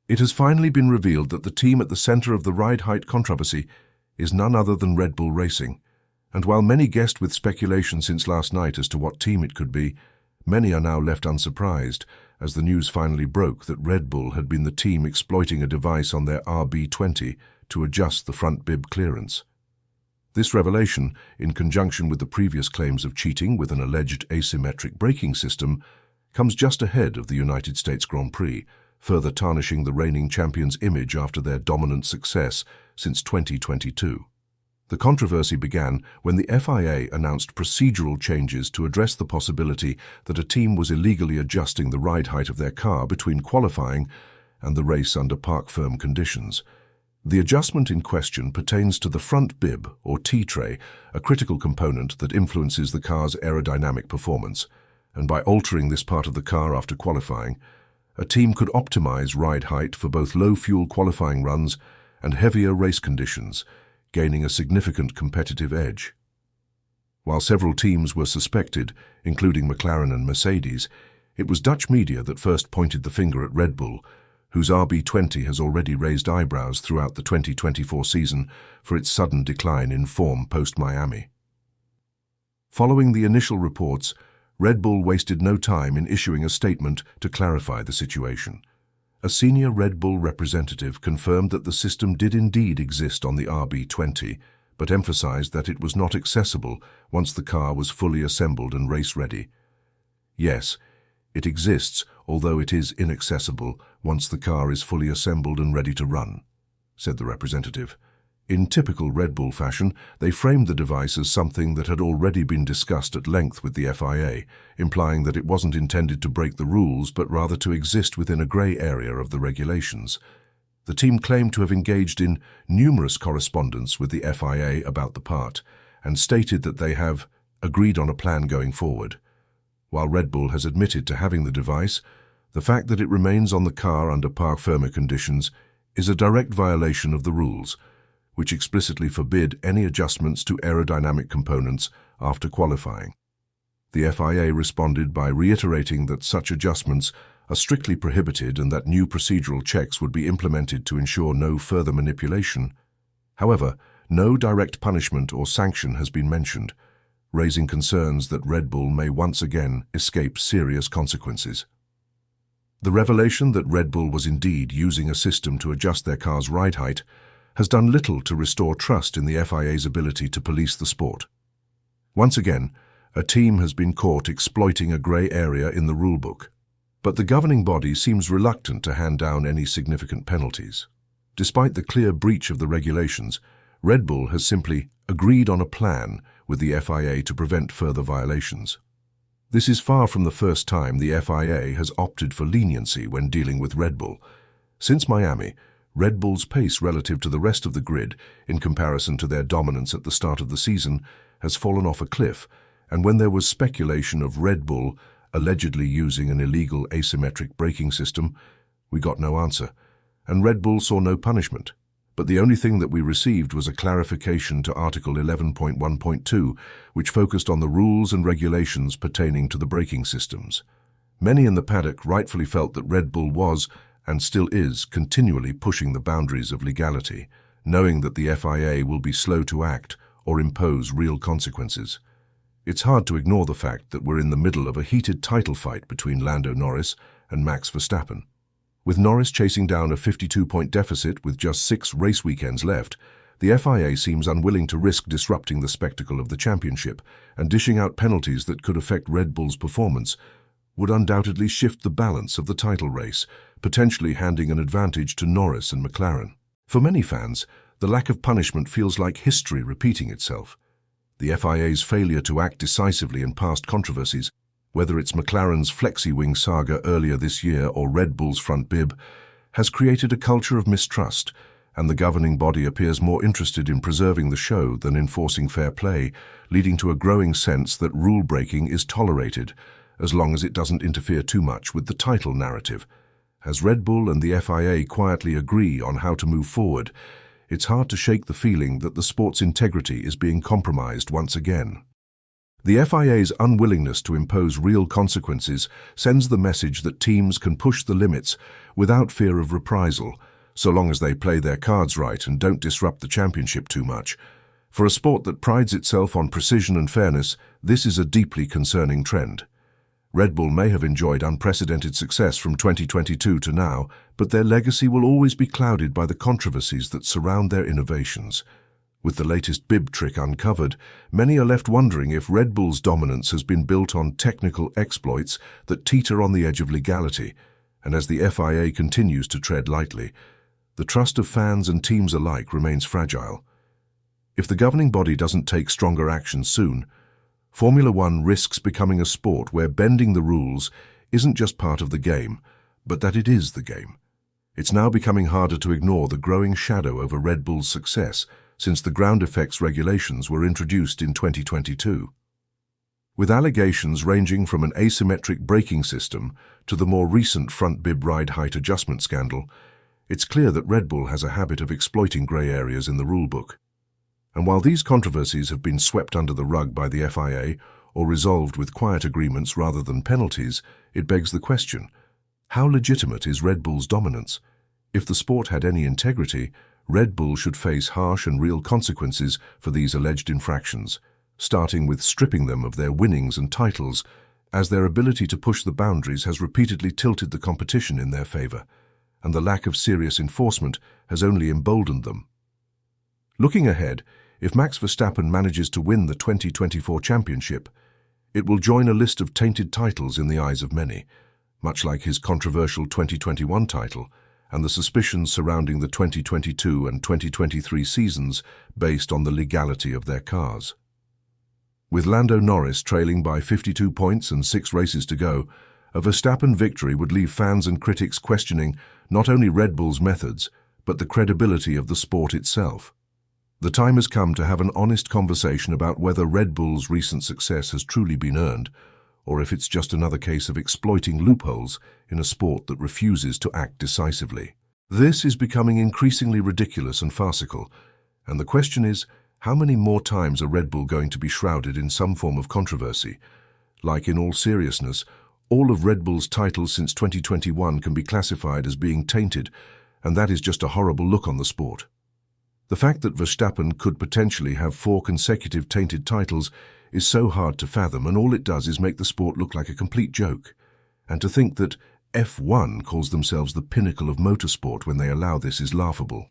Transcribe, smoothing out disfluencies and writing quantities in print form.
It has finally been revealed that the team at the center of the ride height controversy is none other than Red Bull Racing. And while many guessed with speculation since last night as to what team it could be, many are now left unsurprised as the news finally broke that Red Bull had been the team exploiting a device on their RB20 to adjust the front bib clearance. This revelation, in conjunction with the previous claims of cheating with an alleged asymmetric braking system, comes just ahead of the United States Grand Prix, further tarnishing the reigning champions' image after their dominant success since 2022. The controversy began when the FIA announced procedural changes to address the possibility that a team was illegally adjusting the ride height of their car between qualifying and the race under park-firm conditions. The adjustment in question pertains to the front bib, or T-tray, a critical component that influences the car's aerodynamic performance, and by altering this part of the car after qualifying, a team could optimize ride height for both low-fuel qualifying runs and heavier race conditions, gaining a significant competitive edge. While several teams were suspected, including McLaren and Mercedes, it was Dutch media that first pointed the finger at Red Bull, whose RB20 has already raised eyebrows throughout the 2024 season for its sudden decline in form post-Miami. Following the initial reports, Red Bull wasted no time in issuing a statement to clarify the situation. A senior Red Bull representative confirmed that the system did indeed exist on the RB20, but emphasized that it was not accessible once the car was fully assembled and race-ready. Yes, it exists, although it is inaccessible once the car is fully assembled and ready to run, said the representative. In typical Red Bull fashion, they framed the device as something that had already been discussed at length with the FIA, implying that it wasn't intended to break the rules but rather to exist within a grey area of the regulations. The team claimed to have engaged in numerous correspondence with the FIA about the part, and stated that they have agreed on a plan going forward. While Red Bull has admitted to having the device, the fact that it remains on the car under parc-fermé conditions is a direct violation of the rules, which explicitly forbid any adjustments to aerodynamic components after qualifying. The FIA responded by reiterating that such adjustments are strictly prohibited and that new procedural checks would be implemented to ensure no further manipulation. However, no direct punishment or sanction has been mentioned, raising concerns that Red Bull may once again escape serious consequences. The revelation that Red Bull was indeed using a system to adjust their car's ride height has done little to restore trust in the FIA's ability to police the sport. Once again, a team has been caught exploiting a grey area in the rulebook, but the governing body seems reluctant to hand down any significant penalties. Despite the clear breach of the regulations, Red Bull has simply agreed on a plan with the FIA to prevent further violations. This is far from the first time the FIA has opted for leniency when dealing with Red Bull. Since Miami, Red Bull's pace relative to the rest of the grid, in comparison to their dominance at the start of the season, has fallen off a cliff, and when there was speculation of Red Bull allegedly using an illegal asymmetric braking system, we got no answer, and Red Bull saw no punishment. But the only thing that we received was a clarification to Article 11.1.2, which focused on the rules and regulations pertaining to the braking systems. Many in the paddock rightfully felt that Red Bull was, and still is, continually pushing the boundaries of legality, knowing that the FIA will be slow to act or impose real consequences. It's hard to ignore the fact that we're in the middle of a heated title fight between Lando Norris and Max Verstappen. With Norris chasing down a 52-point deficit with just 6 race weekends left, the FIA seems unwilling to risk disrupting the spectacle of the championship, and dishing out penalties that could affect Red Bull's performance would undoubtedly shift the balance of the title race, potentially handing an advantage to Norris and McLaren. For many fans, the lack of punishment feels like history repeating itself. The FIA's failure to act decisively in past controversies, whether it's McLaren's flexi-wing saga earlier this year or Red Bull's front bib, has created a culture of mistrust, and the governing body appears more interested in preserving the show than enforcing fair play, leading to a growing sense that rule-breaking is tolerated, as long as it doesn't interfere too much with the title narrative. As Red Bull and the FIA quietly agree on how to move forward, it's hard to shake the feeling that the sport's integrity is being compromised once again. The FIA's unwillingness to impose real consequences sends the message that teams can push the limits without fear of reprisal, so long as they play their cards right and don't disrupt the championship too much. For a sport that prides itself on precision and fairness, this is a deeply concerning trend. Red Bull may have enjoyed unprecedented success from 2022 to now, but their legacy will always be clouded by the controversies that surround their innovations. With the latest bib trick uncovered, many are left wondering if Red Bull's dominance has been built on technical exploits that teeter on the edge of legality, and as the FIA continues to tread lightly, the trust of fans and teams alike remains fragile. If the governing body doesn't take stronger action soon, Formula One risks becoming a sport where bending the rules isn't just part of the game, but that it is the game. It's now becoming harder to ignore the growing shadow over Red Bull's success since the ground effects regulations were introduced in 2022. With allegations ranging from an asymmetric braking system to the more recent front bib ride height adjustment scandal, it's clear that Red Bull has a habit of exploiting grey areas in the rulebook. And while these controversies have been swept under the rug by the FIA or resolved with quiet agreements rather than penalties, it begs the question, how legitimate is Red Bull's dominance? If the sport had any integrity, Red Bull should face harsh and real consequences for these alleged infractions, starting with stripping them of their winnings and titles, as their ability to push the boundaries has repeatedly tilted the competition in their favour, and the lack of serious enforcement has only emboldened them. Looking ahead, if Max Verstappen manages to win the 2024 championship, it will join a list of tainted titles in the eyes of many, much like his controversial 2021 title and the suspicions surrounding the 2022 and 2023 seasons based on the legality of their cars. With Lando Norris trailing by 52 points and 6 races to go, a Verstappen victory would leave fans and critics questioning not only Red Bull's methods, but the credibility of the sport itself. The time has come to have an honest conversation about whether Red Bull's recent success has truly been earned, or if it's just another case of exploiting loopholes in a sport that refuses to act decisively. This is becoming increasingly ridiculous and farcical, and the question is, how many more times are Red Bull going to be shrouded in some form of controversy? Like in all seriousness, all of Red Bull's titles since 2021 can be classified as being tainted, and that is just a horrible look on the sport. The fact that Verstappen could potentially have 4 consecutive tainted titles is so hard to fathom, and all it does is make the sport look like a complete joke. And to think that F1 calls themselves the pinnacle of motorsport when they allow this is laughable.